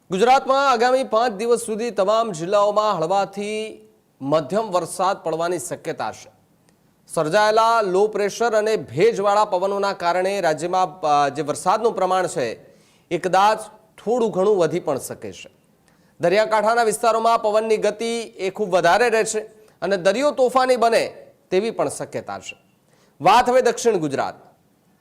ગુજરાતમાં આગામી 5 દિવસ સુધી તમામ જિલ્લાઓમાં હળવાથી મધ્યમ વરસાદ પડવાની શક્યતા છે। સર્જાયેલા લો પ્રેશર અને ભેજવાળા પવનોના કારણે રાજ્યમાં જે વરસાદનું પ્રમાણ છે એ કદાચ થોડું ઘણું વધી પણ શકે છે। દરિયાકાંઠાના વિસ્તારોમાં પવનની ગતિ એ ખૂબ વધારે રહેશે અને દરિયો તોફાની બને તેવી પણ શક્યતા છે। વાત હવે દક્ષિણ ગુજરાત,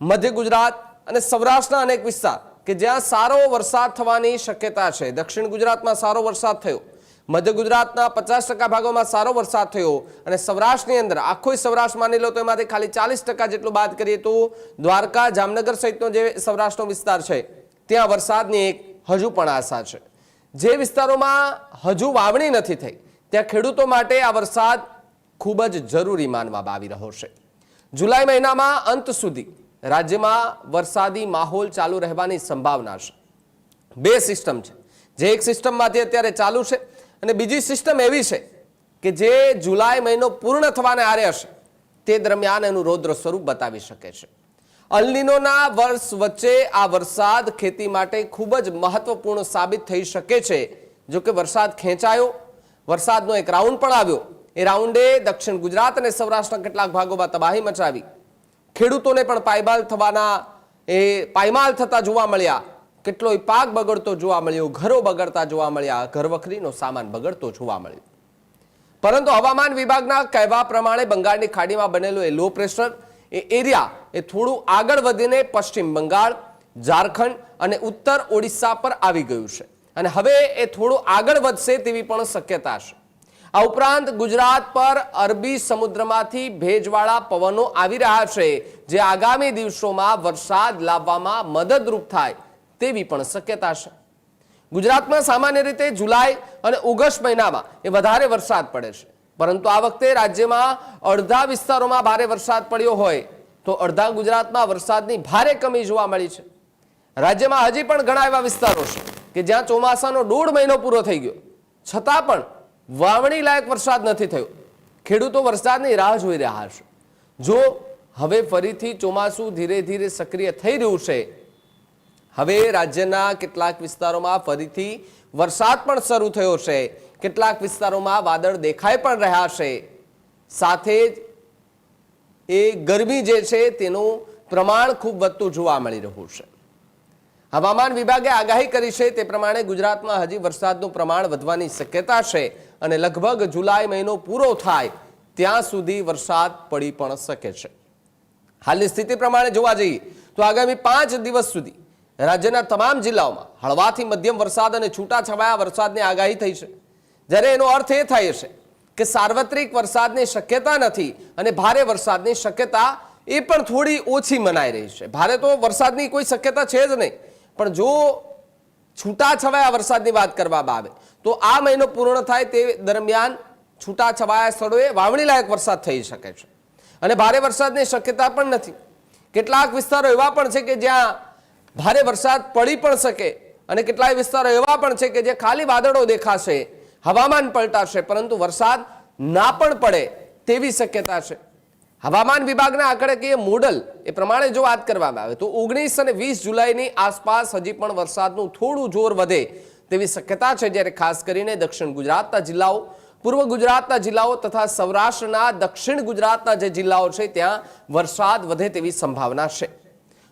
મધ્ય ગુજરાત અને સૌરાષ્ટ્રના અનેક વિસ્તાર કે જ્યાં સારો વરસાદ થવાની શક્યતા છે। દક્ષિણ ગુજરાતમાં સારો વરસાદ થયો, મધ્ય ગુજરાતના 50% ભાગોમાં સારો વરસાદ થયો અને સૌરાષ્ટ્રની અંદર આખો સૌરાષ્ટ્ર માની લો તો એમાંથી ખાલી 40% જેટલું બાદ કરીએ તો દ્વારકા, જામનગર સહિતનો જે સૌરાષ્ટ્રનો વિસ્તાર છે ત્યાં વરસાદની એક હજુ પણ આશા છે। જે વિસ્તારોમાં હજુ વાવણી નથી થઈ ત્યાં ખેડૂતો માટે આ વરસાદ ખૂબ જ જરૂરી માનવામાં આવી રહ્યો છે। જુલાઈ મહિનામાં અંત સુધી રાજ્યમાં વરસાદી માહોલ ચાલુ રહેવાની સંભાવના છે। બે સિસ્ટમ છે, જે એક સિસ્ટમમાંથી અત્યારે ચાલુ છે અને બીજી સિસ્ટમ એવી છે કે જે જુલાઈ મહિનો પૂર્ણ થવાને આરે હશે તે દરમિયાન એનું રૌદ્ર સ્વરૂપ બતાવી શકે છે। અલ નીનોના વર્ષ વચ્ચે આ વરસાદ ખેતી માટે ખૂબ જ મહત્વપૂર્ણ સાબિત થઈ શકે છે। જો કે વરસાદ ખેંચાયો, વરસાદનો એક રાઉન્ડ પણ આવ્યો, એ રાઉન્ડે દક્ષિણ ગુજરાત અને સૌરાષ્ટ્રના કેટલાક ભાગોમાં તબાહી મચાવી, ખેડૂતોને પણ પાયમાલ થતા જોવા મળ્યા, કેટલોય પાક બગડતો જોવા મળ્યો, ઘરો બગડતા જોવા મળ્યા, ઘરવખરીનો સામાન બગડતો જોવા મળ્યો। પરંતુ હવામાન વિભાગના કહેવા પ્રમાણે બંગાળની ખાડીમાં બનેલો એ લો પ્રેશર એરિયા એ થોડું આગળ વધીને પશ્ચિમ બંગાળ, ઝારખંડ અને ઉત્તર ઓડિશા પર આવી ગયું છે અને હવે એ થોડું આગળ વધશે તેવી પણ શક્યતા છે। આ ઉપરાંત ગુજરાત પર અરબી સમુદ્રમાંથી ભેજવાળા પવનો આવી રહ્યા છે, જે આગામી દિવસોમાં વરસાદ લાવવામાં મદદરૂપ થાય તેવી પણ શક્યતા છે। ગુજરાતમાં સામાન્ય રીતે જુલાઈ અને ઓગસ્ટ મહિનામાં એ વધારે વરસાદ પડે છે, પરંતુ આ વખતે રાજ્યમાં અડધા વિસ્તારોમાં ભારે વરસાદ પડ્યો હોય તો અડધા ગુજરાતમાં વરસાદની ભારે કમી જોવા મળી છે। રાજ્યમાં હજી પણ ઘણા એવા વિસ્તારો છે કે જ્યાં ચોમાસાનો 1.5 મહિનો પૂરો થઈ ગયો છતાં પણ વાવણી લાયક વરસાદ નથી થયો। ખેડૂતો વરસાદની રાહ જોઈ રહ્યા છે। જો હવે ફરીથી ચોમાસું ધીરે ધીરે સક્રિય થઈ રહ્યું છે, હવે રાજ્યના કેટલાક વિસ્તારોમાં ફરીથી વરસાદ પણ શરૂ થયો છે, કેટલાક વિસ્તારોમાં વાદળ દેખાઈ પણ રહ્યા છે, સાથે જ એ ગરમી જે છે તેનું પ્રમાણ ખૂબ વધતું જોવા મળી રહ્યું છે। હવામાન વિભાગે આગાહી કરી છે તે પ્રમાણે ગુજરાતમાં હજી વરસાદનું પ્રમાણ વધવાની શક્યતા છે અને લગભગ જુલાઈ મહિનો પૂરો થાય ત્યાં સુધી વરસાદ પડી પણ શકે છે। હાલની સ્થિતિ પ્રમાણે જોવા જઈએ તો આગામી 5 દિવસ સુધી રાજ્યના તમામ જિલ્લાઓમાં હળવાથી મધ્યમ વરસાદ અને છૂટાછવાયા વરસાદની આગાહી થઈ છે, જ્યારે એનો અર્થ એ થાય છે કે સાર્વત્રિક વરસાદની શક્યતા નથી અને ભારે વરસાદની શક્યતા એ પણ થોડી ઓછી મનાઈ રહી છે। ભારે તો વરસાદની કોઈ શક્યતા છે જ નહીં, પણ જો છૂટાછવાયા વરસાદની વાત કરવામાં આવે તો આ મહિનો પૂર્ણ થાય તે દરમિયાન છૂટાછવાયા સ્થળોએ વાવણી લાયક વરસાદ થઈ શકે છે અને ભારે વરસાદની શક્યતા પણ નથી। કેટલાક વિસ્તારો એવા પણ છે કે જ્યાં ભારે વરસાદ પડી પણ શકે અને કેટલાય વિસ્તારો એવા પણ છે કે જે ખાલી વાદળો દેખાશે, હવામાન પલટાશે, પરંતુ વરસાદ ના પણ પડે તેવી શક્યતા છે। હવામાન વિભાગના આંકડાકીય મોડલ એ પ્રમાણે જો વાત કરવામાં આવે તો 19 અને 20 જુલાઈની આસપાસ હજી પણ વરસાદનું થોડું જોર વધે તેવી શક્યતા છે, જ્યારે ખાસ કરીને દક્ષિણ ગુજરાતના જિલ્લાઓ, પૂર્વ ગુજરાતના જિલ્લાઓ તથા સૌરાષ્ટ્રના દક્ષિણ ગુજરાતના જે જિલ્લાઓ છે ત્યાં વરસાદ વધે તેવી સંભાવના છે।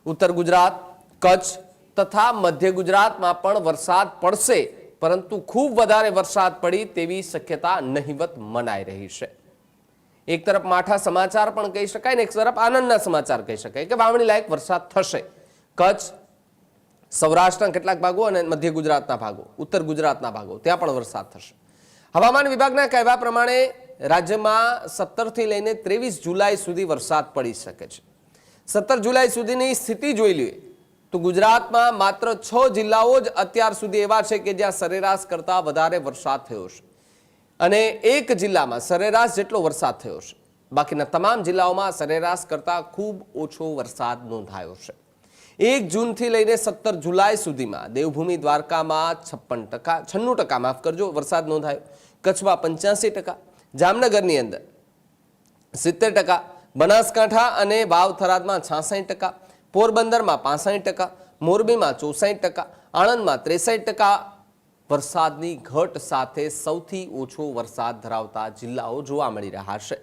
ઉત્તર ગુજરાત, કચ્છ તથા મધ્ય ગુજરાતમાં પણ વરસાદ પડશે, પરંતુ ખૂબ વધારે વરસાદ પડી તેવી શક્યતા નહિવત મનાઈ રહી છે। એક તરફ માઠા સમાચાર પણ કહી શકાય ને એક તરફ આનંદના સમાચાર કહી શકાય કે વાવણી લાયક વરસાદ થશે। કચ્છ, સૌરાષ્ટ્રના કેટલાક ભાગો અને મધ્ય ગુજરાતના ભાગો, ઉત્તર ગુજરાતના ભાગો ત્યાં પણ વરસાદ થશે। હવામાન વિભાગના કહેવા પ્રમાણે રાજ્યમાં 17 થી લઈને 23 જુલાઈ સુધી વરસાદ પડી શકે છે। 17 જુલાઈ સુધીની સ્થિતિ જોઈ લઈએ તો ગુજરાતમાં માત્ર 6 જિલ્લાઓ જ અત્યાર સુધી એવા છે કે જ્યાં સરેરાશ કરતાં વધારે વરસાદ થયો છે અને એક જિલ્લામાં સરેરાશ જેટલો વરસાદ થયો છે। બાકીના તમામ જિલ્લાઓમાં સરેરાશ કરતાં ખૂબ ઓછો વરસાદ નોંધાયો છે। 1 જૂનથી લઈને 17 જુલાઈ સુધીમાં દેવભૂમિ દ્વારકામાં 96% માફ કરજો વરસાદ નોંધાયો, કચ્છમાં 85%, જામનગરની અંદર 70%, બનાસકાંઠા અને વાવ થરાદમાં 66%, પોરબંદરમાં 65%, મોરબીમાં 64%, આણંદમાં 63%, વરસાદની ઘટ સાથે સૌથી ઓછો વરસાદ ધરાવતા જિલ્લાઓ જોવા મળી રહ્યા છે.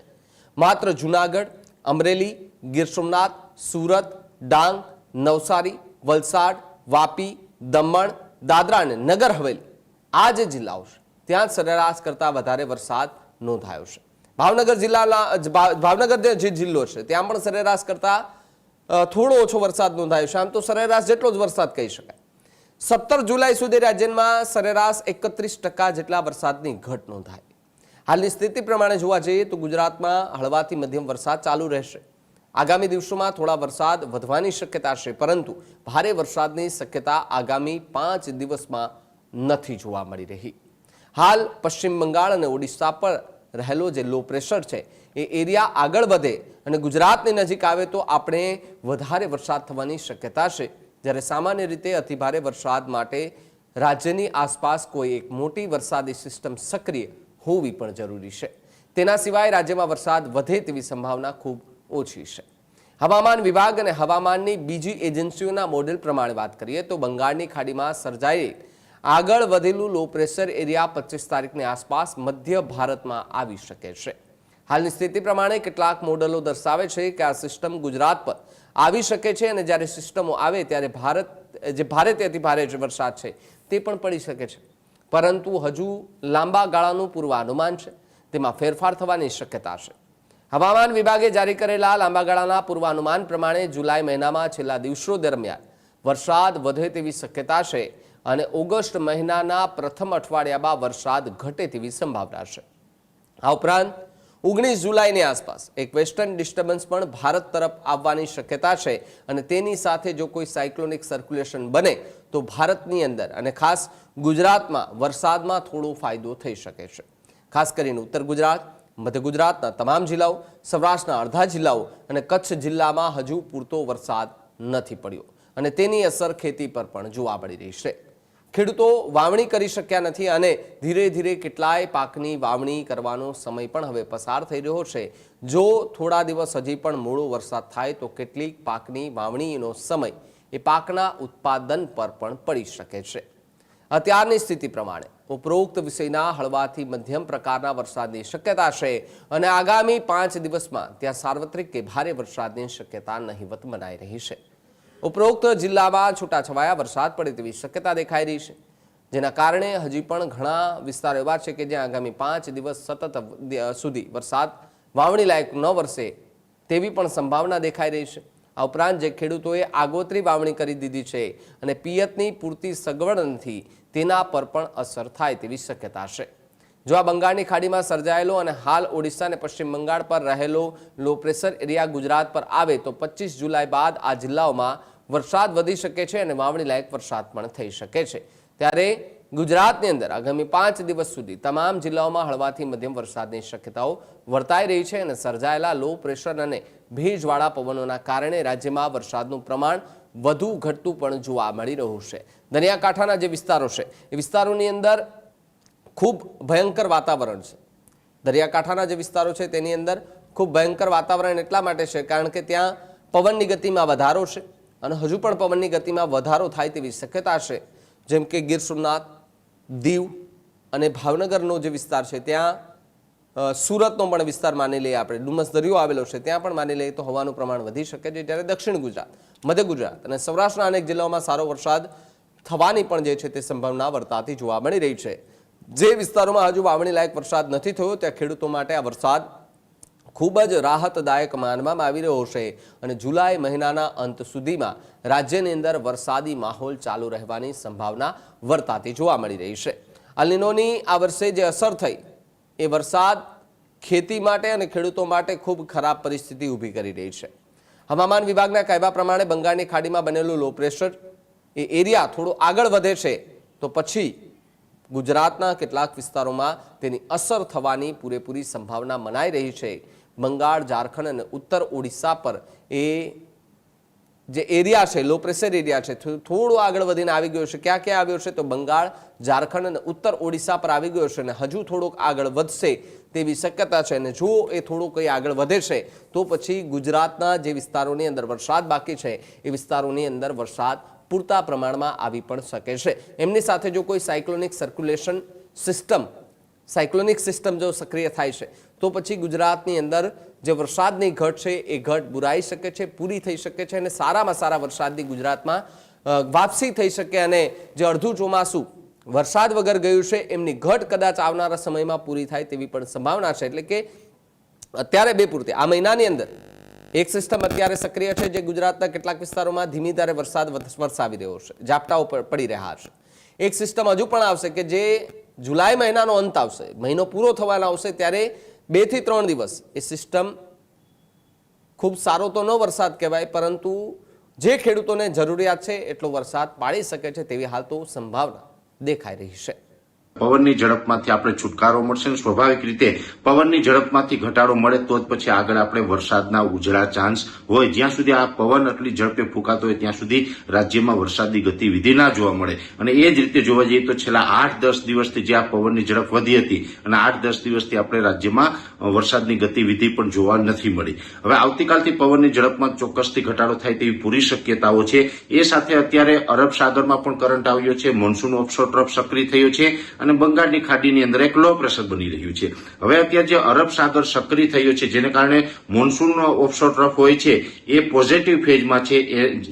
માત્ર જૂનાગઢ, અમરેલી, ગીર સોમનાથ, સુરત, ડાંગ, નવસારી, વલસાડ, વાપી, દમણ, દાદરા અને નગર હવેલી આ જે જિલ્લાઓ છે ત્યાં સરેરાશ કરતાં વધારે વરસાદ નોંધાયો છે. ભાવનગર જે જિલ્લો છે ત્યાં પણ સરેરાશ કરતાં થોડો ઓછો વરસાદ નોંધાયો છે. આમ તો સરેરાશ જેટલો જ વરસાદ કહી શકાય. 17 જુલાઈ સુધી રાજ્યમાં સરેરાશ 31% જેટલા વરસાદની ઘટ નોંધાઈ. હાલની સ્થિતિ પ્રમાણે જોવા જઈએ તો ગુજરાતમાં હળવાથી મધ્યમ વરસાદ ચાલુ રહેશે. આગામી દિવસોમાં થોડા વરસાદ વધવાની શક્યતા છે, પરંતુ ભારે વરસાદની શક્યતા આગામી 5 દિવસમાં નથી જોવા મળી રહી. હાલ પશ્ચિમ બંગાળ અને ઓડિશા પર રહેલો જે લો પ્રેશર છે એ એરિયા આગળ વધે અને ગુજરાતની નજીક આવે તો આપણે વધારે વરસાદ થવાની શક્યતા છે. જ્યારે સામાન્ય રીતે અતિભારે વરસાદ માટે રાજ્યની આસપાસ કોઈ એક મોટી વરસાદી સિસ્ટમ સક્રિય હોવી પણ જરૂરી છે. તેના સિવાય રાજ્યમાં વરસાદ વધે તેવી સંભાવના ખૂબ ઓછી છે. હવામાન વિભાગ અને હવામાનની બીજી એજન્સીઓના મોડેલ પ્રમાણે વાત કરીએ તો બંગાળની ખાડીમાં સર્જાયેલ આગળ વધેલું લો પ્રેશર એરિયા 25 તારીખની આસપાસ મધ્ય ભારતમાં આવી શકે છે. હાલની સ્થિતિ પ્રમાણે કેટલાક મોડેલો દર્શાવે છે કે આ સિસ્ટમ ગુજરાત પર આવી શકે છે અને જ્યારે સિસ્ટમો આવે ત્યારે ભારેથી અતિભારે જે વરસાદ છે તે પણ પડી શકે છે. પરંતુ હજુ લાંબા ગાળાનું પૂર્વાનુમાન છે, તેમાં ફેરફાર થવાની શક્યતા છે. હવામાન વિભાગે જારી કરેલા લાંબા ગાળાના પૂર્વાનુમાન પ્રમાણે જુલાઈ મહિનામાં છેલ્લા દિવસો દરમિયાન વરસાદ વધે તેવી શક્યતા છે અને ઓગસ્ટ મહિનાના પ્રથમ અઠવાડિયામાં વરસાદ ઘટે તેવી સંભાવના છે. આ ઉપરાંત 19 જુલાઈની આસપાસ એક વેસ્ટર્ન ડિસ્ટર્બન્સ પણ ભારત તરફ આવવાની શક્યતા છે અને તેની સાથે જો કોઈ સાયક્લોનિક સર્ક્યુલેશન બને તો ભારતની અંદર અને ખાસ ગુજરાતમાં વરસાદમાં થોડો ફાયદો થઈ શકે છે. ખાસ કરીને ઉત્તર ગુજરાત, મધ્ય ગુજરાતના તમામ જિલ્લાઓ, સૌરાષ્ટ્રના અડધા જિલ્લાઓ અને કચ્છ જિલ્લામાં હજુ પૂરતો વરસાદ નથી પડ્યો અને તેની અસર ખેતી પર પણ જોવા મળી રહી છે. ખેડૂતો વાવણી કરી શક્યા નથી અને ધીરે ધીરે કેટલાય પાકની વાવણી કરવાનો સમય પણ હવે પસાર થઈ રહ્યો છે. જો થોડા દિવસ હજી પણ મોડો વરસાદ થાય તો કેટલીક પાકની વાવણીનો સમય એ પાકના ઉત્પાદન પર પણ પડી શકે છે. અત્યારની સ્થિતિ પ્રમાણે ઉપરોક્ત વિષયના હળવાથી મધ્યમ પ્રકારના વરસાદની શક્યતા છે અને આગામી 5 દિવસમાં ત્યાં સાર્વત્રિક કે ભારે વરસાદની શક્યતા નહિવત બનાઈ રહી છે. ઉપરોક્ત જિલ્લામાં છૂટાછવાયા વરસાદ પડે તેવી શક્યતા દેખાઈ રહી છે, જેના કારણે હજી પણ ઘણા વિસ્તારો એવા છે કે જ્યાં આગામી 5 દિવસ સતત સુધી વરસાદ વાવણી લાયક ન વરસે તેવી પણ સંભાવના દેખાઈ રહી છે. આ ઉપરાંત જે ખેડૂતોએ આગોતરી વાવણી કરી દીધી છે અને પિયતની પૂરતી સગવડ નથી તેના પર પણ અસર થાય તેવી શક્યતા છે. જો આ બંગાળની ખાડીમાં સર્જાયેલો અને હાલ ઓડિશા અને પશ્ચિમ બંગાળ પર રહેલો લો પ્રેશર એરિયા ગુજરાત પર આવે તો 25 જુલાઈ બાદ આ જિલ્લાઓમાં વરસાદ વધી શકે છે અને વાવણી લાયક વરસાદ પણ થઈ શકે છે. ત્યારે ગુજરાતની અંદર આગામી 5 દિવસ સુધી તમામ જિલ્લાઓમાં હળવાથી મધ્યમ વરસાદની શક્યતાઓ વર્તાઈ રહી છે અને સર્જાયેલા લો પ્રેશર અને ભેજવાળા પવનોના કારણે રાજ્યમાં વરસાદનું પ્રમાણ વધુ ઘટતું પણ જોવા મળી રહ્યું છે. દરિયાકાંઠાના જે વિસ્તારો છે એ વિસ્તારોની અંદર ખૂબ ભયંકર વાતાવરણ છે. દરિયાકાંઠાના જે વિસ્તારો છે તેની અંદર ખૂબ ભયંકર વાતાવરણ એટલા માટે છે કારણ કે ત્યાં પવનની ગતિમાં વધારો છે અને હજુ પણ પવનની ગતિમાં વધારો થાય તેવી શક્યતા છે. જેમ કે ગીર સોમનાથ, દીવ અને ભાવનગરનો જે વિસ્તાર છે ત્યાં સુરતનો પણ વિસ્તાર માની લઈએ આપણે, ડુમસ દરિયો આવેલો છે ત્યાં પણ માની લઈએ તો હવાનું પ્રમાણ વધી શકે છે. જ્યારે દક્ષિણ ગુજરાત, મધ્ય ગુજરાત અને સૌરાષ્ટ્રના અનેક જિલ્લાઓમાં સારો વરસાદ થવાની પણ જે છે તે સંભાવના વર્તાતી જોવા મળી રહી છે. જે વિસ્તારોમાં હજુ વાવણી લાયક વરસાદ નથી થયો ત્યાં ખેડૂતો માટે આ વરસાદ ખૂબ જ રાહતદાયક માનવામાં આવી રહ્યો છે અને જુલાઈ મહિનાના અંત સુધીમાં રાજ્યની અંદર વરસાદી માહોલ ચાલુ રહેવાની સંભાવના વર્તાતી જોવા મળી રહી છે. અલ નીનોની આ વર્ષે જે અસર થઈ એ વરસાદ ખેતી માટે અને ખેડૂતો માટે ખૂબ ખરાબ પરિસ્થિતિ ઊભી કરી રહી છે. હવામાન વિભાગના કહેવા પ્રમાણે બંગાળની ખાડીમાં બનેલું લો પ્રેશર એ એરિયા થોડો આગળ વધે છે તો પછી ગુજરાતના કેટલાક વિસ્તારોમાં તેની અસર થવાની પૂરેપૂરી સંભાવના મનાઈ રહી છે. બંગાળ, ઝારખંડ અને ઉત્તર ઓડિશા પર એ જે એરિયા છે, લો પ્રેશર એરિયા છે, થોડો આગળ વધીને આવી ગયો છે. ક્યાં ક્યાં આવ્યો છે તો બંગાળ, ઝારખંડ અને ઉત્તર ઓડિશા પર આવી ગયો છે અને હજુ થોડોક આગળ વધશે તેવી શક્યતા છે. અને જો એ થોડું કંઈ આગળ વધે છે તો પછી ગુજરાતના જે વિસ્તારોની અંદર વરસાદ બાકી છે એ વિસ્તારોની અંદર વરસાદ પૂરતા પ્રમાણમાં આવી પણ શકે છે. એમની સાથે જો કોઈ સાયક્લોનિક સર્ક્યુલેશન સાયક્લોનિક સિસ્ટમ જો સક્રિય થાય છે તો પછી ગુજરાતની અંદર જે વરસાદની ઘટ છે એ ઘટ બુરાઈ શકે છે, પૂરી થઈ શકે છે અને સારામાં સારા વરસાદની ગુજરાતમાં વાપસી થઈ શકે અને જે અડધું ચોમાસું વરસાદ વગર ગયું છે એમની ઘટ કદાચ આવનારા સમયમાં પૂરી થાય તેવી પણ સંભાવના છે. એટલે કે અત્યારે બે પૂરતી આ મહિનાની અંદર એક સિસ્ટમ અત્યારે સક્રિય છે જે ગુજરાતના કેટલાક વિસ્તારોમાં ધીમી ધારે વરસાદ વરસાવી રહ્યો છે, ઝાપટાઓ પડી રહ્યા છે. એક સિસ્ટમ હજુ પણ આવશે કે જે જુલાઈ મહિનાનો અંત આવશે, મહિનો પૂરો થવાનો આવશે ત્યારે 2 થી 3 દિવસ એ સિસ્ટમ ખૂબ સારો તો ન વરસાદ કહેવાય પરંતુ જે ખેડૂતોને જરૂરિયાત છે એટલો વરસાદ પાડી શકે છે તેવી હાલ તો સંભાવના દેખાઈ રહી છે. પવનની ઝડપમાંથી આપણે છુટકારો મળશે અને સ્વાભાવિક રીતે પવનની ઝડપમાંથી ઘટાડો મળે તો જ પછી આગળ આપણે વરસાદના ઉજળા ચાન્સ હોય. જ્યાં સુધી આ પવન આટલી ઝડપે ફૂંકાતો હોય ત્યાં સુધી રાજ્યમાં વરસાદની ગતિવિધિ ના જોવા મળે. અને એ જ રીતે જોવા જઈએ તો છેલ્લા 8-10 દિવસથી જે આ પવનની ઝડપ વધી હતી અને 8-10 દિવસથી આપણે રાજ્યમાં વરસાદની ગતિવિધિ પણ જોવા નથી મળી. હવે આવતીકાલથી પવનની ઝડપમાં ચોક્કસથી ઘટાડો થાય તેવી પૂરી શક્યતાઓ છે. એ સાથે અત્યારે અરબ સાગરમાં પણ કરંટ આવ્યો છે, મોન્સૂન ઓફશોર ટ્રફ સક્રિય થયો છે અને બંગાળની ખાડીની અંદર એક લો પ્રેશર બની રહ્યું છે. હવે અત્યારે જે અરબ સાગર સક્રિય થયો છે જેને કારણે મોન્સૂન ઓફશોર ટ્રફ હોય છે એ પોઝિટિવ ફેઝમાં છે,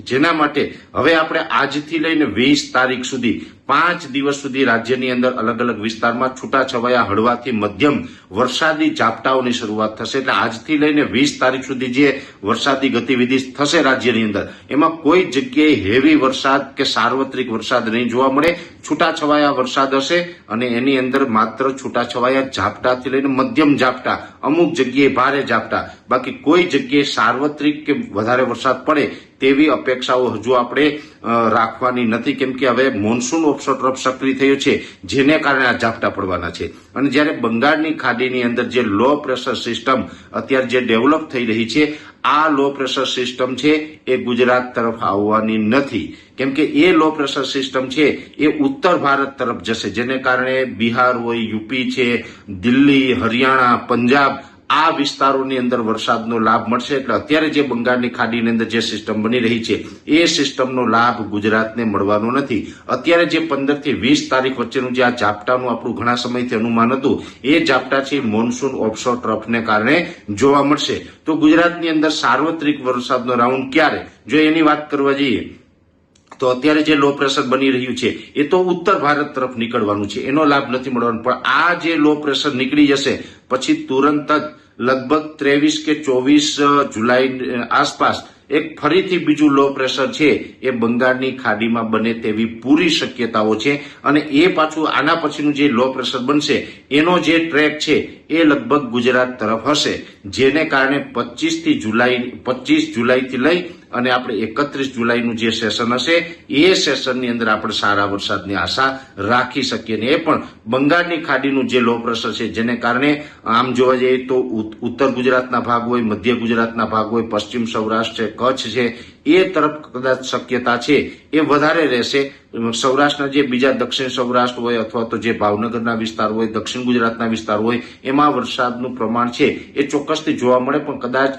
જેના માટે હવે આપણે આજથી લઈને 20 તારીખ સુધી 5 દિવસ સુધી રાજ્યની અંદર અલગ અલગ વિસ્તારમાં છૂટાછવાયા હળવાથી મધ્યમ વરસાદી ઝાપટાઓની શરૂઆત થશે. એટલે આજથી લઈને 20 તારીખ સુધી જે વરસાદી ગતિવિધિ થશે રાજ્યની અંદર એમાં કોઈ જગ્યાએ હેવી વરસાદ કે સાર્વત્રિક વરસાદ નહીં જોવા મળે. છૂટાછવાયા વરસાદ હશે અને એની અંદર માત્ર છૂટાછવાયા ઝાપટાથી લઈને મધ્યમ ઝાપટા, અમુક જગ્યાએ ભારે ઝાપટા, બાકી કોઈ જગ્યાએ સાર્વત્રિક કે વધારે વરસાદ પડે તેવી અપેક્ષાઓ હજુ આપણે રાખવાની નથી, કેમ કે હવે મોન્સૂન ઓફશોર ટ્રફ સક્રિય થયો છે જેને કારણે આ ઝાપટા પડવાના છે. અને જ્યારે બંગાળની ખાડીની અંદર જે લો પ્રેશર સિસ્ટમ અત્યારે જે ડેવલપ થઈ રહી છે આ લો પ્રેશર સિસ્ટમ છે એ ગુજરાત તરફ આવવાની નથી, કેમ કે એ લો પ્રેશર સિસ્ટમ છે એ ઉત્તર ભારત તરફ જશે, જેને કારણે બિહાર હોય, યુપી છે, દિલ્હી, હરિયાણા, પંજાબ આ વિસ્તારોની અંદર વરસાદનો લાભ મળશે. એટલે અત્યારે જે બંગાળની ખાડીની અંદર જે સિસ્ટમ બની રહી છે એ સિસ્ટમનો લાભ ગુજરાતને મળવાનો નથી. અત્યારે જે 15 થી 20 તારીખ વચ્ચેનું જે આ ઝાપટાનું આપણું ઘણા સમયથી અનુમાન હતું એ ઝાપટા છે મોન્સૂન ઓફશોર ટ્રફને કારણે જોવા મળશે. તો ગુજરાતની અંદર સાર્વત્રિક વરસાદનો રાઉન્ડ ક્યારે, જો એની વાત કરવા જઈએ તો અત્યારે જે લો પ્રેશર બની રહ્યું છે એ તો ઉત્તર ભારત તરફ નીકળવાનું છે, એનો લાભ નથી મળવાનો. પણ આ જે લો પ્રેશર નીકળી જશે પછી તુરંત જ લગભગ 23 કે 24 જુલાઈ આસપાસ એક ફરીથી બીજું લો પ્રેશર છે એ બંગાળની ખાડીમાં બને તેવી પૂરી શક્યતાઓ છે. અને એ પાછું આના પછીનું જે લો પ્રેશર બનશે એનો જે ટ્રેક છે એ લગભગ ગુજરાત તરફ હશે, જેને કારણે 25 જુલાઈથી લઈ અને આપણે 31 જુલાઈનું જે સેશન હશે એ સેશનની અંદર આપણે સારા વરસાદની આશા રાખી શકીએ. ને એ પણ બંગાળની ખાડીનું જે લો પ્રેશર છે જેને કારણે આમ જોવા જઈએ તો ઉત્તર ગુજરાતના ભાગ હોય, મધ્ય ગુજરાતના ભાગ હોય, પશ્ચિમ સૌરાષ્ટ્ર છે, કચ્છ છે એ તરફ કદાચ શક્યતા છે એ વધારે રહેશે. સૌરાષ્ટ્રના જે બીજા દક્ષિણ સૌરાષ્ટ્ર હોય અથવા તો જે ભાવનગરના વિસ્તાર હોય, દક્ષિણ ગુજરાતના વિસ્તાર હોય એમાં વરસાદનું પ્રમાણ છે એ ચોક્કસથી જોવા મળે પણ કદાચ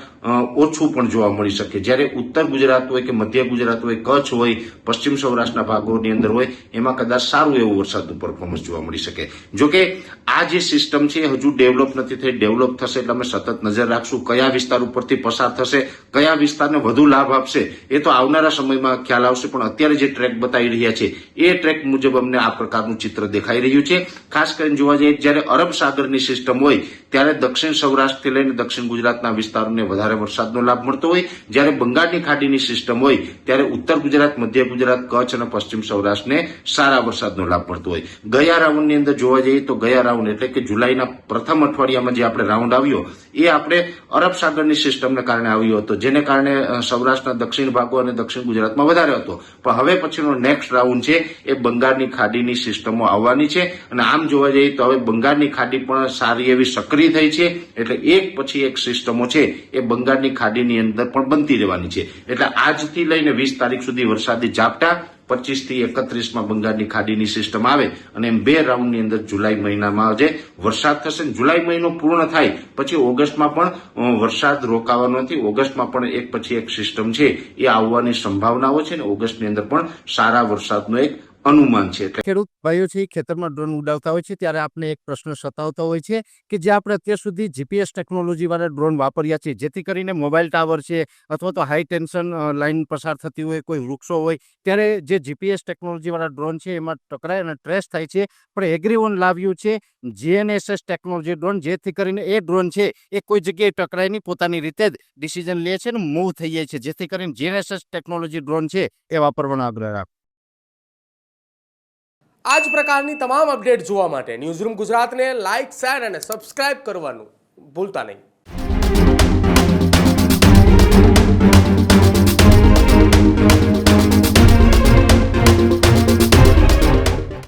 ઓછું પણ જોવા મળી શકે. જ્યારે ઉત્તર ગુજરાત હોય કે મધ્ય ગુજરાત હોય, કચ્છ હોય, પશ્ચિમ સૌરાષ્ટ્રના ભાગોની અંદર હોય એમાં કદાચ સારું એવું વરસાદનું પરફોર્મન્સ જોવા મળી શકે. જોકે આ જે સિસ્ટમ છે હજુ ડેવલપ નથી થઈ, ડેવલપ થશે એટલે અમે સતત નજર રાખશું કયા વિસ્તાર ઉપરથી પસાર થશે, કયા વિસ્તારને વધુ લાભ આપશે એ તો આવનારા સમયમાં ખ્યાલ આવશે. પણ અત્યારે જે ટ્રેક બતાવી રહ્યા છે એ ટ્રેક મુજબ અમને આ પ્રકારનું ચિત્ર દેખાઈ રહ્યું છે. ખાસ કરીને જોવા જઈએ જ્યારે અરબ સાગરની સિસ્ટમ હોય ત્યારે દક્ષિણ સૌરાષ્ટ્રથી લઈને દક્ષિણ ગુજરાતના વિસ્તારોને વધારે વરસાદનો લાભ મળતો હોય, જ્યારે બંગાળની ખાડીની સિસ્ટમ હોય ત્યારે ઉત્તર ગુજરાત, મધ્ય ગુજરાત, કચ્છ અને પશ્ચિમ સૌરાષ્ટ્રને સારા વરસાદનો લાભ મળતો હોય. ગયા રાઉન્ડની અંદર જોવા જઈએ તો ગયા રાઉન્ડ એટલે કે જુલાઈના પ્રથમ અઠવાડિયામાં જે આપણે રાઉન્ડ આવ્યો એ આપણે અરબ સાગરની સિસ્ટમને કારણે આવ્યો હતો, જેને કારણે સૌરાષ્ટ્રના દક્ષિણ ભાગો અને દક્ષિણ ગુજરાતમાં વધારે હતો. પણ હવે પછીનો નેક્સ્ટ રાઉન્ડ છે એ બંગાળની ખાડીની સિસ્ટમો આવવાની છે. અને આમ જોવા જઈએ તો હવે બંગાળની ખાડી પણ સારી એવી સક્રિય થઈ છે, એટલે એક પછી એક સિસ્ટમો છે એ બંગાળની ખાડીની અંદર પણ બનતી રહેવાની છે. એટલે આજથી લઈને 20 તારીખ સુધી વરસાદી ઝાપટા 25 થી 31 બંગાળની ખાડીની સિસ્ટમ આવે અને એમ 2 રાઉન્ડની અંદર જુલાઈ મહિનામાં જે વરસાદ થશે ને જુલાઈ મહિનો પૂર્ણ થાય પછી ઓગસ્ટમાં પણ વરસાદ રોકાવાનો નથી. ઓગસ્ટમાં પણ એક પછી એક સિસ્ટમ છે એ આવવાની સંભાવનાઓ છે ને ઓગસ્ટની અંદર પણ સારા વરસાદનો એક અનુમાન છે. ખેડૂત ભાઈઓ છે ખેતરમાં ડ્રોન ઉડાવતા હોય છે ત્યારે આપણે એક પ્રશ્ન સતાવતો હોય છે કે જે આપણે અત્યાર સુધી જીપીએસ ટેકનોલોજી વાળા ડ્રોન વાપર્યા છે, જેથી કરીને મોબાઈલ ટાવર છે અથવા તો હાઈ ટેન્શન લાઈન પસાર થતી હોય, કોઈ વૃક્ષો હોય, ત્યારે જે જીપીએસ ટેકનોલોજી વાળા ડ્રોન છે એમાં ટકરાય અને ટ્રેસ થાય છે. પણ એગ્રીઓન લાવ્યું છે જીએનએસએસ ટેકનોલોજી ડ્રોન, જેથી કરીને એ ડ્રોન છે એ કોઈ જગ્યાએ ટકરાય નહીં, પોતાની રીતે જ ડિસિઝન લે છે ને મૂવ થઈ જાય છે, જેથી કરીને જીએનએસએસ ટેકનોલોજી ડ્રોન છે એ વાપરવાનો આગ્રહ રાખો. આ જ પ્રકારની તમામ અપડેટ જોવા માટે ન્યૂઝરૂમ ગુજરાતને લાઇક, શેર અને સબસ્ક્રાઇબ કરવાનું ભૂલતા નહીં.